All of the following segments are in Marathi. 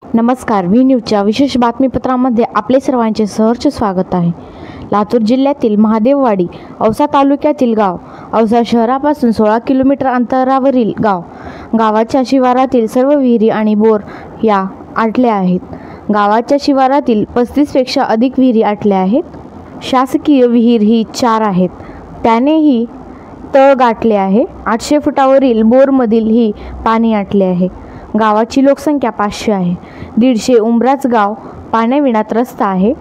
नमस्कार, व्ही न्यूजच्या विशेष बातमीपत्रामध्ये आपले सर्वांचे सहर्ष स्वागत आहे। लातूर जिल्ह्यातील महादेववाडी औसा तालुक्यातील गाव औसा शहरापासून 16 किलोमीटर अंतरावरील गाव। गावाच्या शिवारातील सर्व विहिरी आणि बोर या आटल्या आहेत। गावाच्या शिवारातील 35 पेक्षा अधिक विहिरी आटल्या आहेत। शासकीय विहीर ही 4 आहेत, त्यानेही तळ गाठले आहे। 800 फुटावरील बोरमधील ही पाणी आटले आहे। गावाची लोकसंख्या 500 आहे। 150 उंबराच गाव पाण्याविना त्रस्त आहे।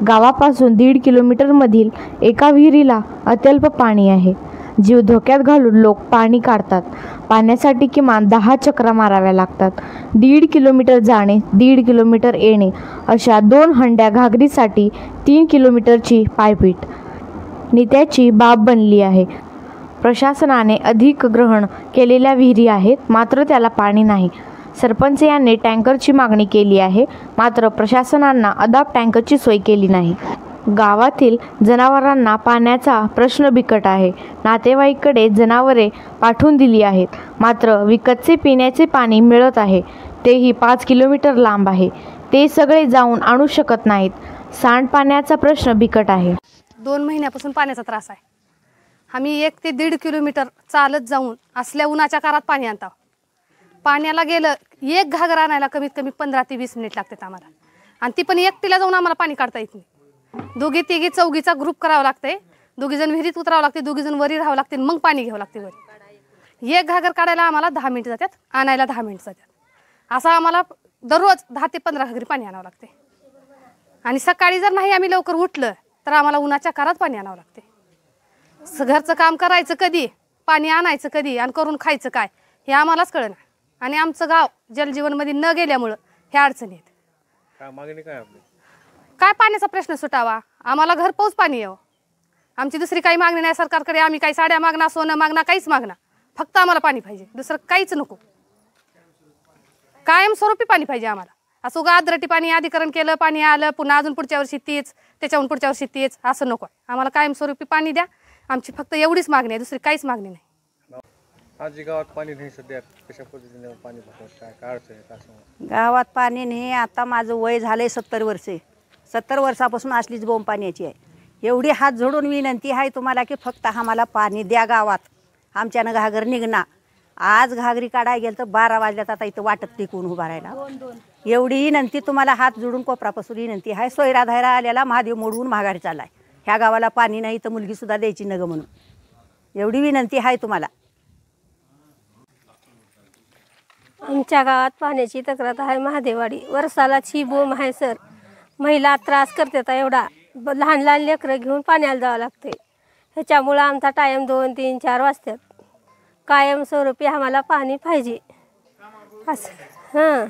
गावापासून 1.5 किलोमीटरमधील एका विहिरीला अत्यल्प पाणी आहे। जीव धोक्यात घालून लोक पाणी काढतात। पाण्यासाठी किमान 10 चक्रा माराव्या लागतात। 1.5 किलोमीटर जाणे, 1.5 किलोमीटर येणे अशा 2 हंड्या घागरीसाठी 3 किलोमीटरची पायपीट नित्याची बाब बनली आहे। प्रशासनाने अधिग्रहण केलेल्या विहिरी आहेत, मात्र त्याला पाणी नाही। सरपंच यांनी टँकरची मागणी केली आहे, मात्र प्रशासनानं अद्याप टँकरची सोय केली नाही। गावातील जनावरांना पाण्याचा प्रश्न बिकट आहे। नातेवाईकडे जनावरे पाठवून दिली आहेत, मात्र विकतचे पिण्याचे पाणी मिळत आहे, तेही 5 किलोमीटर लांब आहे। ते सगळे जाऊन आणू शकत नाहीत। सांडपाण्याचा प्रश्न बिकट आहे। 2 महिन्यापासून पाण्याचा त्रास आहे। आम्ही 1 ते 1.5 किलोमीटर चालत जाऊन असल्या उन्हाच्या काळात पाणी आणतो। पाण्याला गेलं एक घागर आणायला कमीत कमी 15 ते 20 मिनिट लागतात आम्हाला, आणि ती पण एकटीला जाऊन आम्हाला पाणी काढता येत नाही। 2 3 चौघीचा ग्रुप करावा लागते, 2 जण विहिरीत उतरावं लागते, 2 जण वरी राहावं लागते, मग पाणी घ्यावं लागते वरी। एक घागर काढायला आम्हाला 10 मिनिट जातात, आणायला 10 मिनिट जातात। असं आम्हाला दररोज 10 ते 15 घागरी पाणी आणावं लागते। आणि सकाळी जर नाही आम्ही लवकर उठलं तर आम्हाला उन्हाच्या काळात पाणी आणावं लागते। घरचं काम करायचं कधी, पाणी आणायचं कधी, आणि करून खायचं काय हे आम्हालाच कळेना। आणि आमचं गाव जलजीवनमध्ये न गेल्यामुळं ह्या अडचणी आहेत। काय मागणी काय आपली? काय पाण्याचा प्रश्न सुटावा, आम्हाला घरपोच पाणी यावं। आमची दुसरी काही मागणी नाही सरकारकडे। आम्ही काही साड्या मागणार, सोनं मागणार, काहीच मागणार, फक्त आम्हाला पाणी पाहिजे, दुसरं काहीच नको। कायमस्वरूपी पाणी पाहिजे आम्हाला। असं उगा आद्रटी पाणी अधिकरण केलं, पाणी आलं, पुन्हा अजून पुढच्या वर्षी तीच, त्याच्याहून पुढच्या वर्षी तीच, असं नको आहे आम्हाला। कायमस्वरूपी पाणी द्या, आमची फक्त एवढीच मागणी आहे, दुसरी काहीच मागणी नाही। आज गावात पाणी नाही सध्या, कशा पद्धतीने पाणी भरतं, काय अडचण आहे, काय सांगा? गावात पाणी नाही। आता माझं वय झालंय 70 वर्षे। 70 वर्षापासून असलीच बोंब पाण्याची आहे। एवढी हात जोडून विनंती आहे तुम्हाला की फक्त आम्हाला पाणी द्या गावात, आमच्यानं घागर निघणार। आज घागरी काढायला गेलं तर 12 वाजल्यात, आता इथं वाटत टिकून उभा राहिला। एवढी विनंती तुम्हाला हात जोडून कोपरापासून विनंती आहे। सोयरा धायरा आलेला महादेव मोडवून माघारी चाललाय। ह्या गावाला पाणी नाही तर मुलगी सुद्धा द्यायची नग म्हणून एवढी विनंती आहे तुम्हाला। आमच्या गावात पाण्याची तक्रार आहे। महादेववाडी वर्षालाच ही बोंब आहे सर। महिला त्रास करतात एवढा, लहान लहान लेकरं घेऊन पाण्याला जावं लागते। ह्याच्यामुळं आमचा टाईम 2 3 4 वाजतात। कायमस्वरूपी आम्हाला पाणी पाहिजे असं।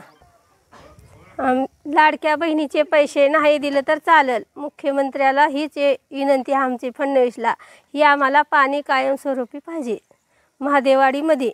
लाडक्या बहिणीचे पैसे नाही दिले तर चालेल। मुख्यमंत्र्याला हीच विनंती आमची, फडणवीसला, ही आम्हाला पाणी कायमस्वरूपी पाहिजे महादेववाडीमध्ये।